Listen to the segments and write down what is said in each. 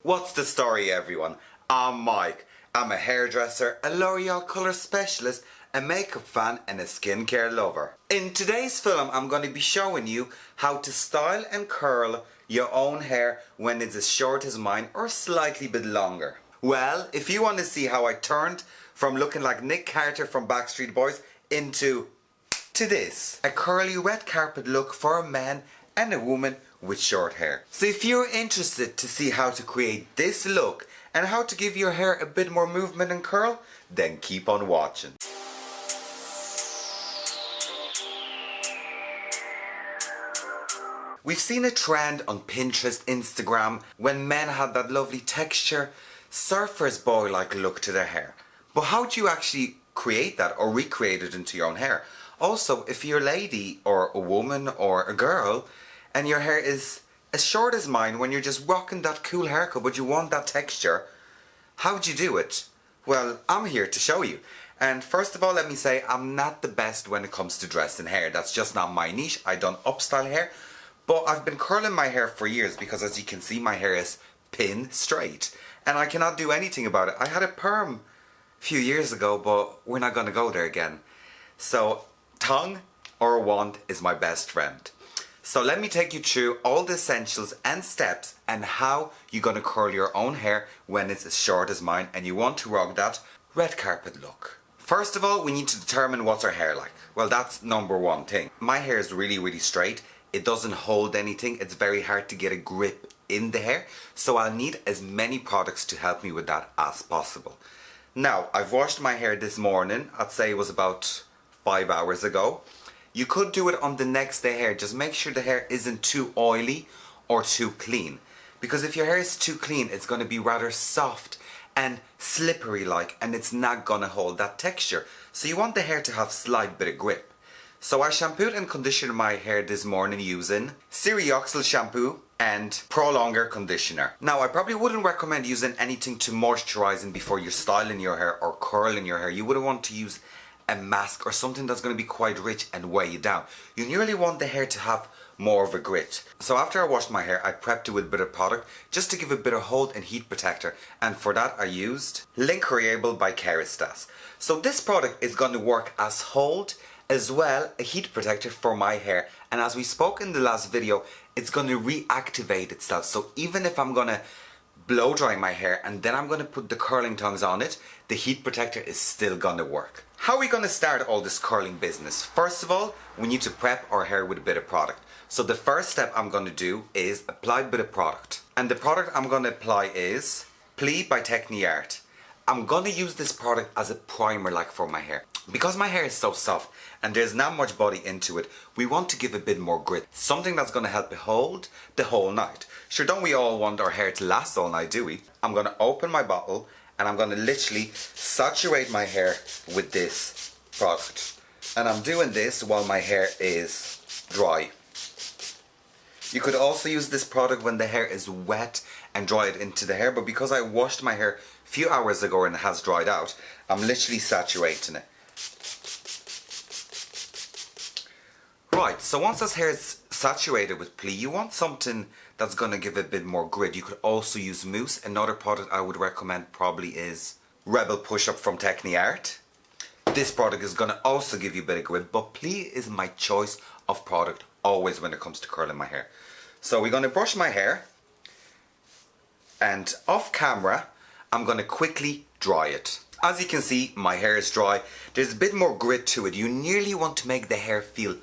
What's the story, everyone? I'm Mike. I'm a hairdresser, a L'Oreal colour specialist, a makeup fan and a skincare lover. In today's film I'm going to be showing you how to style and curl your own hair when it's as short as mine or slightly bit longer. Well, if you want to see how I turned from looking like Nick Carter from Backstreet Boys into this, a curly red carpet look for a man and a woman with short hair. So if you're interested to see how to create this look and how to give your hair a bit more movement and curl, then keep on watching. We've seen a trend on Pinterest, Instagram, when men had that lovely texture, surfer's boy like look to their hair. But how do you actually create that or recreate it into your own hair? Also, if you're a lady or a woman or a girl and your hair is as short as mine when you're just rocking that cool haircut but you want that texture, how'd you do it? Well, I'm here to show you. And first of all, let me say I'm not the best when it comes to dressing hair. That's just not my niche. I don't upstyle hair. But I've been curling my hair for years because, as you can see, my hair is pin straight. And I cannot do anything about it. I had a perm a few years ago, but we're not going to go there again. So, tongue or wand is my best friend. So let me take you through all the essentials and steps and how you're going to curl your own hair when it's as short as mine and you want to rock that red carpet look. First of all, we need to determine what's our hair like. Well, that's number one thing. My hair is really straight. It doesn't hold anything. It's very hard to get a grip in the hair. So I'll need as many products to help me with that as possible. Now, I've washed my hair this morning. I'd say it was about 5 hours ago. You could do it on the next day hair. Just make sure the hair isn't too oily or too clean. Because if your hair is too clean, it's going to be rather soft and slippery like, and it's not going to hold that texture. So you want the hair to have slight bit of grip. So I shampooed and conditioned my hair this morning using Serioxyl shampoo and Pro Longer conditioner. Now, I probably wouldn't recommend using anything to moisturizing before you're styling your hair or curling your hair. You wouldn't want to use a mask or something that's going to be quite rich and weigh you down. You nearly want the hair to have more of a grit. So after I washed my hair, I prepped it with a bit of product just to give a bit of hold and heat protector, and for that I used Lincreable by Kerastase. So this product is going to work as hold as well a heat protector for my hair, and as we spoke in the last video, it's going to reactivate itself. So even if I'm going to blow dry my hair and then I'm going to put the curling tongs on it, the heat protector is still going to work. How are we going to start all this curling business? First of all, we need to prep our hair with a bit of product. So the first step I'm going to do is apply a bit of product. And the product I'm going to apply is Pli Tecni.Art. I'm going to use this product as a primer like for my hair. Because my hair is so soft and there's not much body into it, we want to give a bit more grit. Something that's going to help it hold the whole night. Sure, don't we all want our hair to last all night, do we? I'm going to open my bottle and I'm going to literally saturate my hair with this product. And I'm doing this while my hair is dry. You could also use this product when the hair is wet and dry it into the hair, but because I washed my hair a few hours ago and it has dried out, I'm literally saturating it. Right, so once this hair is saturated with Pli, you want something that's going to give it a bit more grit. You could also use mousse. Another product I would recommend probably is Rebel Push Up from Techni.Art. This product is going to also give you a bit of grit, but Pli is my choice of product always when it comes to curling my hair. So we're going to brush my hair, and off camera I'm going to quickly dry it. As you can see, my hair is dry. There's a bit more grit to it. You nearly want to make the hair feel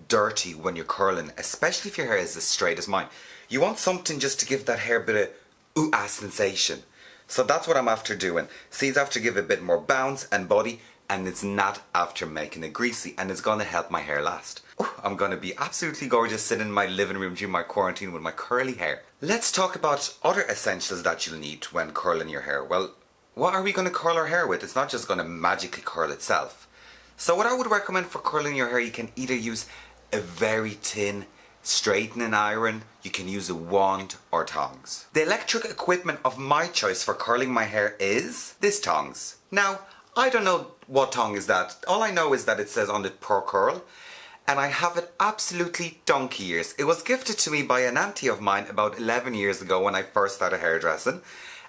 dirty when you're curling, especially if your hair is as straight as mine. You want something just to give that hair a bit of ooh-ah sensation. So that's what I'm after doing. See, it's after give a bit more bounce and body, and it's not after making it greasy, and it's going to help my hair last. Ooh, I'm going to be absolutely gorgeous sitting in my living room during my quarantine with my curly hair. Let's talk about other essentials that you'll need when curling your hair. Well, what are we going to curl our hair with? It's not just going to magically curl itself. So what I would recommend for curling your hair, you can either use a very thin straightening iron, you can use a wand or tongs. The electric equipment of my choice for curling my hair is this tongs. Now, I don't know what tong is that. All I know is that it says on it per curl, and I have it absolutely donkey years. It was gifted to me by an auntie of mine about 11 years ago when I first started hairdressing,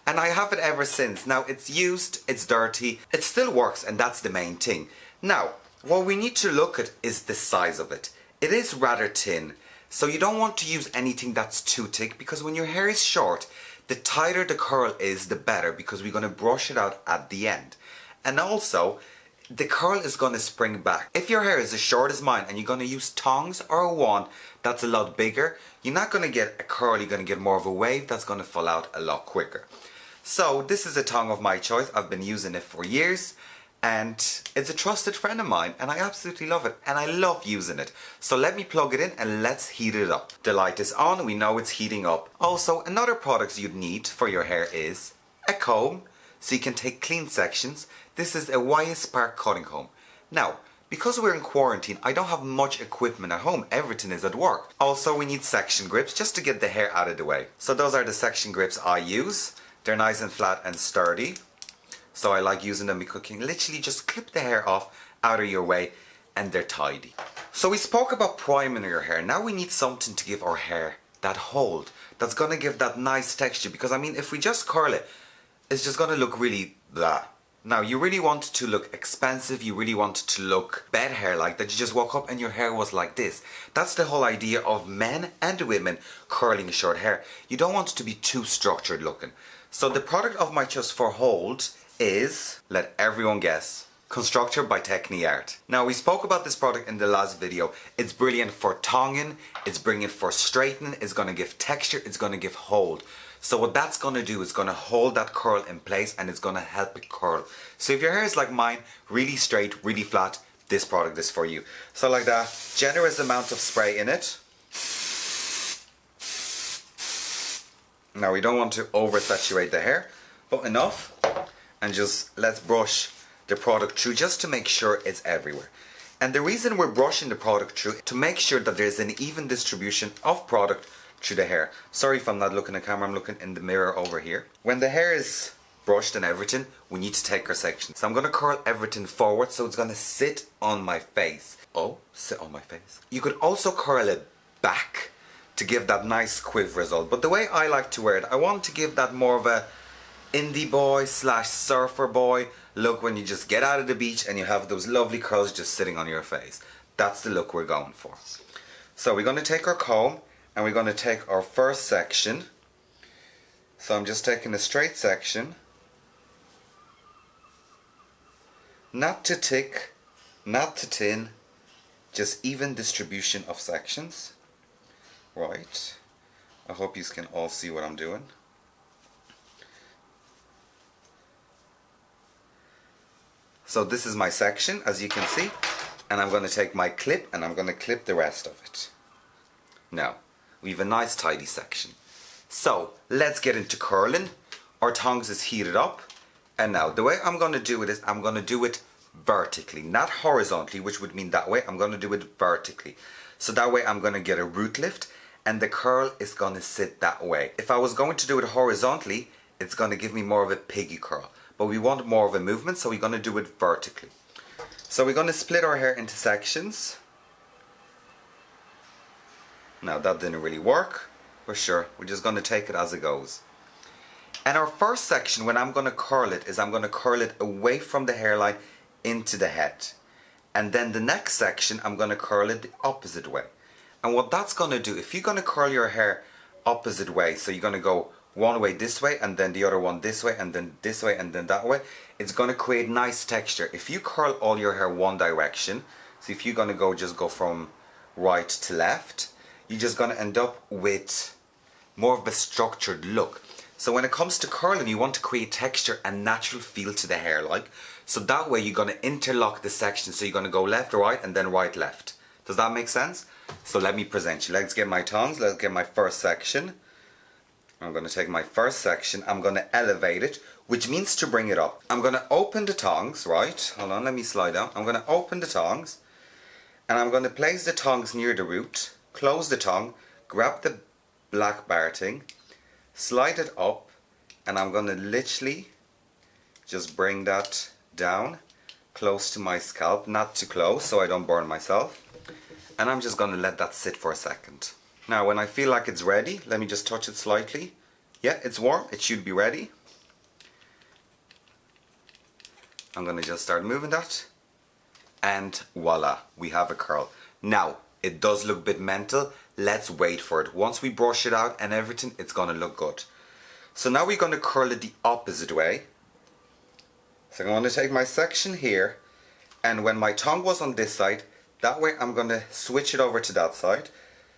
and I have it ever since. Now it's used, it's dirty, it still works, and that's the main thing. Now, what we need to look at is the size of it. It is rather thin, so you don't want to use anything that's too thick, because when your hair is short, the tighter the curl is, the better, because we're going to brush it out at the end. And also, the curl is going to spring back. If your hair is as short as mine and you're going to use tongs or a wand that's a lot bigger, you're not going to get a curl, you're going to get more of a wave that's going to fall out a lot quicker. So this is a tong of my choice. I've been using it for years, and it's a trusted friend of mine, and I absolutely love it, and I love using it. So let me plug it in and let's heat it up. The light is on, we know it's heating up. Also, another product you'd need for your hair is a comb, so you can take clean sections. This is a YS Spark cutting comb. Now, because we're in quarantine, I don't have much equipment at home. Everything is at work. Also, we need section grips just to get the hair out of the way. So those are the section grips I use. They're nice and flat and sturdy. So I like using them because you can literally just clip the hair off out of your way, and they're tidy. So we spoke about priming your hair. Now we need something to give our hair that hold. That's going to give that nice texture. Because I mean, if we just curl it, it's just going to look really blah. Now, you really want it to look expensive, you really want it to look bed hair like that you just woke up and your hair was like this. That's the whole idea of men and women curling short hair. You don't want it to be too structured looking. So the product of my choice for hold is, let everyone guess, Constructor by Tecni.Art. Now, we spoke about this product in the last video. It's brilliant for tonging, it's brilliant for straightening, it's going to give texture, it's going to give hold. So what that's going to do is going to hold that curl in place, and it's going to help it curl. So if your hair is like mine, really straight, really flat, this product is for you. So like that, generous amount of spray in it. Now we don't want to oversaturate the hair, but enough. And just let's brush the product through just to make sure it's everywhere. And the reason we're brushing the product through, to make sure that there's an even distribution of product through the hair. Sorry if I'm not looking at the camera, I'm looking in the mirror over here. When the hair is brushed and everything, we need to take our section. So I'm going to curl everything forward so it's going to sit on my face. Oh, sit on my face. You could also curl it back to give that nice quiff result. But the way I like to wear it, I want to give that more of a indie boy / surfer boy look when you just get out of the beach and you have those lovely curls just sitting on your face. That's the look we're going for. So we're going to take our comb, and we're going to take our first section. So I'm just taking a straight section. Not too thick, not too thin, just even distribution of sections. Right. I hope you can all see what I'm doing. So this is my section, as you can see. And I'm going to take my clip and I'm going to clip the rest of it. Now, we have a nice tidy section. So let's get into curling. Our tongs is heated up, and now the way I'm going to do it is I'm going to do it vertically, not horizontally, which would mean that way. I'm going to do it vertically, so that way I'm going to get a root lift and the curl is going to sit that way. If I was going to do it horizontally, it's going to give me more of a piggy curl, but we want more of a movement, so we're going to do it vertically. So we're going to split our hair into sections. Now that didn't really work, but sure, we're just going to take it as it goes. And our first section, when I'm going to curl it, is I'm going to curl it away from the hairline into the head. And then the next section, I'm going to curl it the opposite way. And what that's going to do, if you're going to curl your hair opposite way, so you're going to go one way this way, and then the other one this way, and then this way, and then that way, it's going to create nice texture. If you curl all your hair one direction, so if you're going to just go from right to left, you're just going to end up with more of a structured look. So when it comes to curling, you want to create texture and natural feel to the hair, like. So that way you're going to interlock the section, so you're going to go left, right, and then right, left. Does that make sense? So let me present you. Let's get my tongs, let's get my first section. I'm going to take my first section, I'm going to elevate it, which means to bring it up. I'm going to open the tongs, right? Hold on, let me slide down. I'm going to open the tongs, and I'm going to place the tongs near the root, close the tongue, grab the black barting, slide it up, and I'm going to literally just bring that down close to my scalp, not too close so I don't burn myself. And I'm just going to let that sit for a second. Now when I feel like it's ready, let me just touch it slightly. Yeah, it's warm, it should be ready. I'm going to just start moving that. And voila, we have a curl. Now, it does look a bit mental. Let's wait for it. Once we brush it out and everything, it's going to look good. So now we're going to curl it the opposite way. So I'm going to take my section here, and when my tongue was on this side, that way I'm going to switch it over to that side.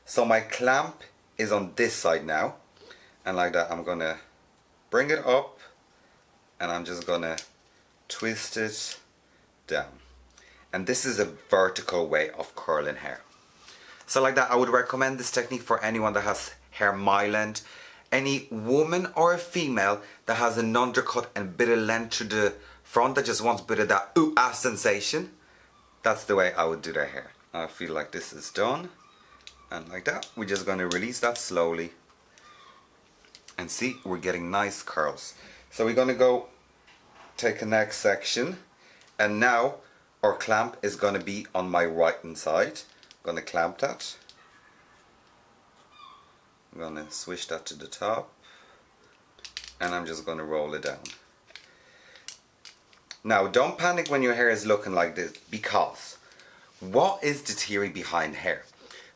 So my clamp is on this side now, and like that I'm going to bring it up, and I'm just going to twist it down. And this is a vertical way of curling hair. So like that, I would recommend this technique for anyone that has hair my length, any woman or a female that has an undercut and a bit of length to the front that just wants a bit of that ooh ah sensation. That's the way I would do their hair. I feel like this is done, and like that we're just going to release that slowly, and see, we're getting nice curls. So we're going to go take the next section, and now our clamp is going to be on my right hand side. I'm going to clamp that. I'm going to switch that to the top, and I'm just going to roll it down. Now don't panic when your hair is looking like this, because what is the theory behind hair?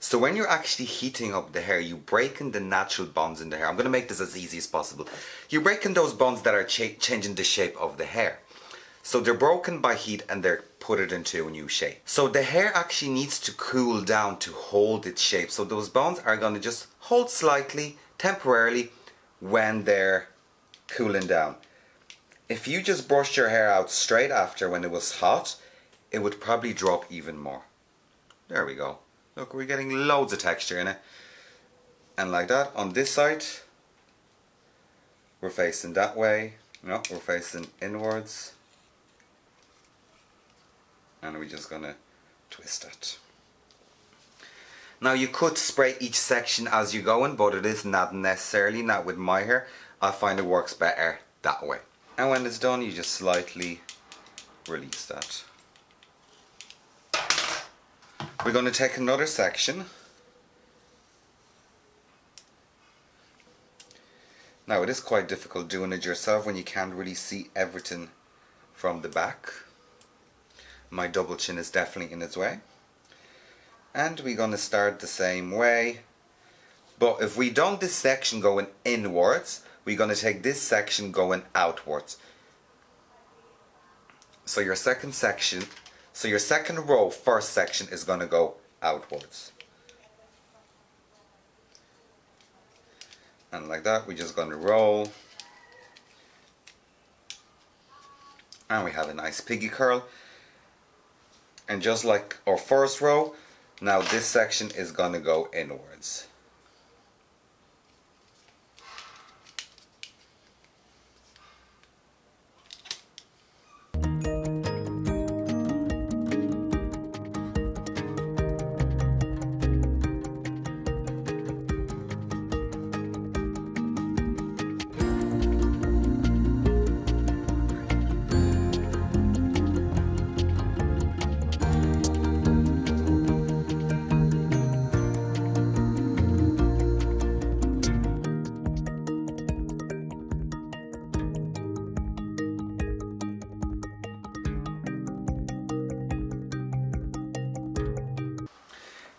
So when you're actually heating up the hair, you're breaking the natural bonds in the hair. I'm going to make this as easy as possible. You're breaking those bonds that are changing the shape of the hair. So they're broken by heat and they're put it into a new shape. So the hair actually needs to cool down to hold its shape. So those bonds are going to just hold slightly, temporarily, when they're cooling down. If you just brushed your hair out straight after when it was hot, it would probably drop even more. There we go. Look, we're getting loads of texture in it. And like that, on this side, we're facing that way. No, we're facing inwards. And we're just gonna twist it. Now you could spray each section as you're going, but it is not necessarily, not with my hair. I find it works better that way. And when it's done, you just slightly release that. We're going to take another section. Now it is quite difficult doing it yourself when you can't really see everything from the back. My double chin is definitely in its way. And we're going to start the same way. But if we done this section going inwards, we're going to take this section going outwards. So your second section, so your second row, first section is going to go outwards. And like that, we're just going to roll. And we have a nice piggy curl. And just like our first row, now this section is going to go inwards.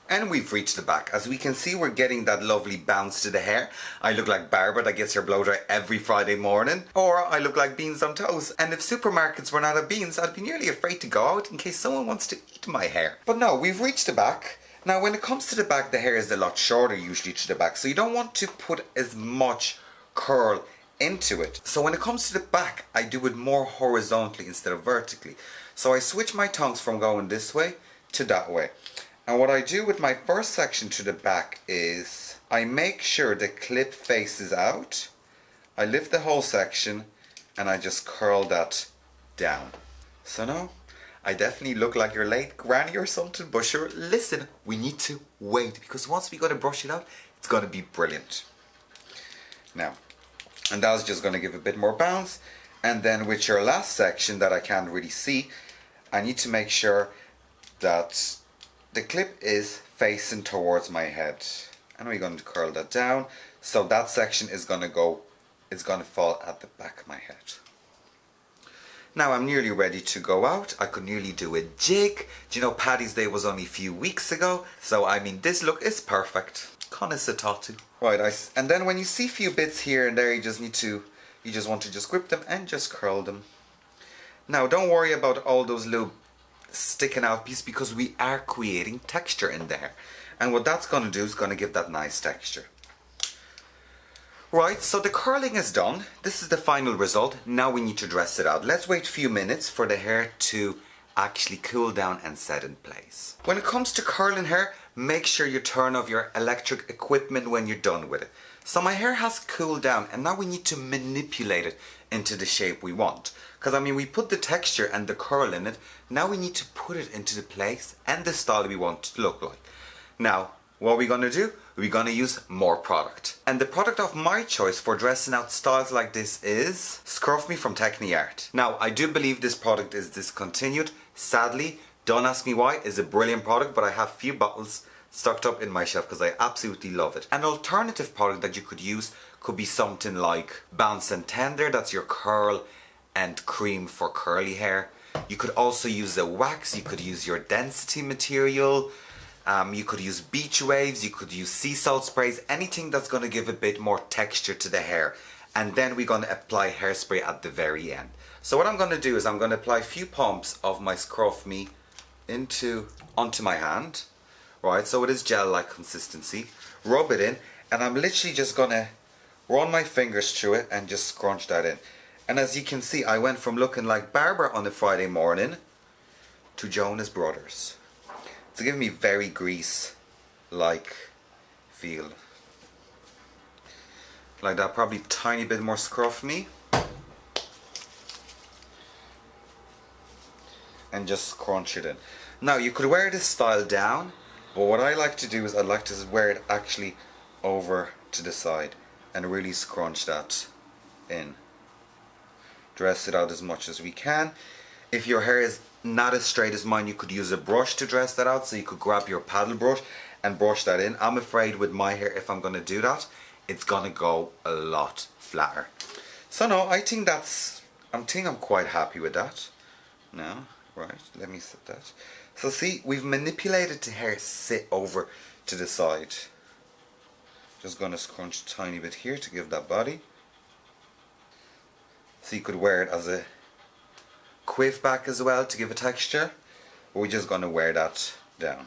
And we've reached the back. As we can see, we're getting that lovely bounce to the hair. I look like Barbara that gets her blow dry every Friday morning. Or I look like beans on toast. And if supermarkets were out of beans, I'd be nearly afraid to go out in case someone wants to eat my hair. But no, we've reached the back. Now when it comes to the back, the hair is a lot shorter usually to the back. So you don't want to put as much curl into it. So when it comes to the back, I do it more horizontally instead of vertically. So I switch my tongues from going this way to that way. And what I do with my first section to the back is I make sure the clip faces out. I lift the whole section and I just curl that down. So now I definitely look like your late granny or something, but sure, listen, we need to wait because once we go to brush it out, it's going to be brilliant. Now, and that's just going to give a bit more bounce. And then with your last section that I can't really see, I need to make sure that the clip is facing towards my head. And we're going to curl that down. So that section is going to fall at the back of my head. Now I'm nearly ready to go out. I could nearly do a jig. Do you know Paddy's Day was only a few weeks ago? So I mean, this look is perfect. Connoisseur. Right, and then when you see a few bits here and there, you just want to just grip them and just curl them. Now don't worry about all those little sticking out pieces, because we are creating texture in there. And what that's going to do is going to give that nice texture. Right, so the curling is done. This is the final result. Now we need to dress it out. Let's wait a few minutes for the hair to actually cool down and set in place. When it comes to curling hair, make sure you turn off your electric equipment when you're done with it. So my hair has cooled down, and now we need to manipulate it into the shape we want. Because I mean, we put the texture and the curl in it. Now we need to put it into the place and the style we want it to look like. Now, what are we going to do? We're going to use more product. And the product of my choice for dressing out styles like this is Scruff Me from Tecni.Art. Now, I do believe this product is discontinued. Sadly, don't ask me why. It's a brilliant product, but I have a few bottles stocked up in my shelf because I absolutely love it. An alternative product that you could use could be something like Bounce and Tender. That's your curl and cream for curly hair. You could also use a wax. You could use your density material. You could use beach waves, you could use sea salt sprays, anything that's going to give a bit more texture to the hair. And then we're going to apply hairspray at the very end. So what I'm going to do is I'm going to apply a few pumps of my Scruff Me onto my hand. Right, so it is gel-like consistency. Rub it in, and I'm literally just going to run my fingers through it and just scrunch that in. And as you can see, I went from looking like Barbara on a Friday morning to Jonas Brothers. It's giving me very grease-like feel. Like that, probably a tiny bit more Scruff Me. And just scrunch it in. Now, you could wear this style down, but what I like to do is I like to wear it actually over to the side and really scrunch that in. Dress it out as much as we can. If your hair is not as straight as mine, you could use a brush to dress that out. So you could grab your paddle brush and brush that in. I'm afraid with my hair, if I'm going to do that, it's going to go a lot flatter. So no, I think I'm quite happy with that. Now, right, let me set that. So see, we've manipulated the hair sit over to the side. Just going to scrunch a tiny bit here to give that body. So you could wear it as a quiff back as well to give a texture. But we're just going to wear that down.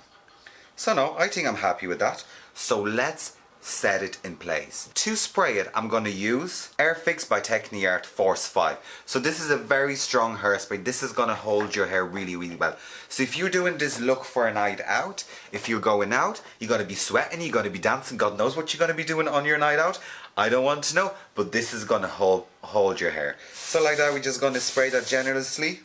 So no, I think I'm happy with that. So let's set it in place. To spray it, I'm going to use Airfix by Tecni.Art Force 5. So this is a very strong hairspray. This is going to hold your hair really, really well. So if you're doing this look for a night out, if you're going out, you're going to be sweating, you're going to be dancing, God knows what you're going to be doing on your night out. I don't want to know, but this is going to hold your hair. So like that, we're just going to spray that generously.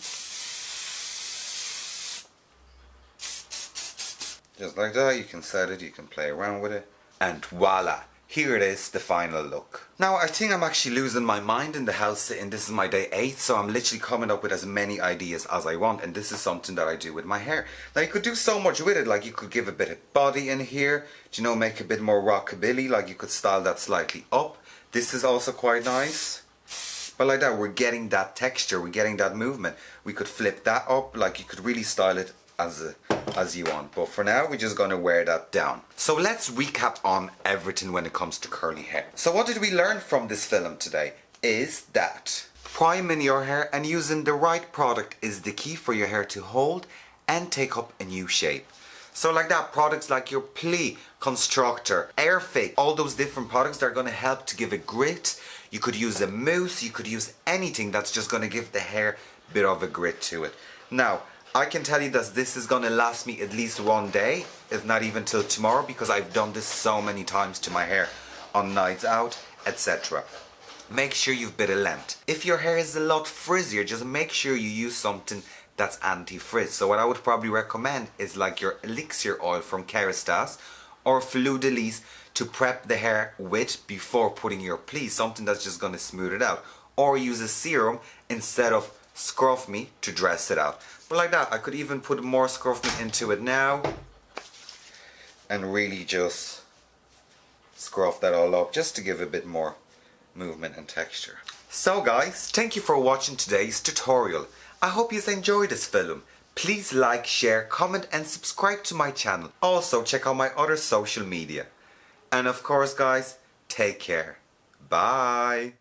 Just like that, you can set it, you can play around with it. And voila, here it is, the final look. Now I think I'm actually losing my mind in the house sitting. This is my day 8, so I'm literally coming up with as many ideas as I want, and this is something that I do with my hair. Now you could do so much with it, like you could give a bit of body in here, you know, make a bit more rockabilly, like you could style that slightly up. This is also quite nice. But like that, we're getting that texture, we're getting that movement. We could flip that up, like you could really style it as you want, but for now we're just going to wear that down. So let's recap on everything when it comes to curly hair. So what did we learn from this film today is that priming your hair and using the right product is the key for your hair to hold and take up a new shape. So like that, products like your Pli, Constructor, Airfix, all those different products that are going to help to give a grit. You could use a mousse, you could use anything that's just going to give the hair a bit of a grit to it. Now I can tell you that this is going to last me at least one day, if not even till tomorrow, because I've done this so many times to my hair on nights out, etc. Make sure you've a bit of length. If your hair is a lot frizzier, just make sure you use something that's anti-frizz. So what I would probably recommend is like your elixir oil from Kerastase or BaByliss to prep the hair with before putting your Pli, something that's just going to smooth it out. Or use a serum instead of Scruff Me to dress it out. But like that, I could even put more Scruff Me into it now. and really just scruff that all up just to give a bit more movement and texture. So guys, thank you for watching today's tutorial. I hope you enjoyed this film. Please like, share, comment and subscribe to my channel. Also check out my other social media. And of course guys, take care. Bye.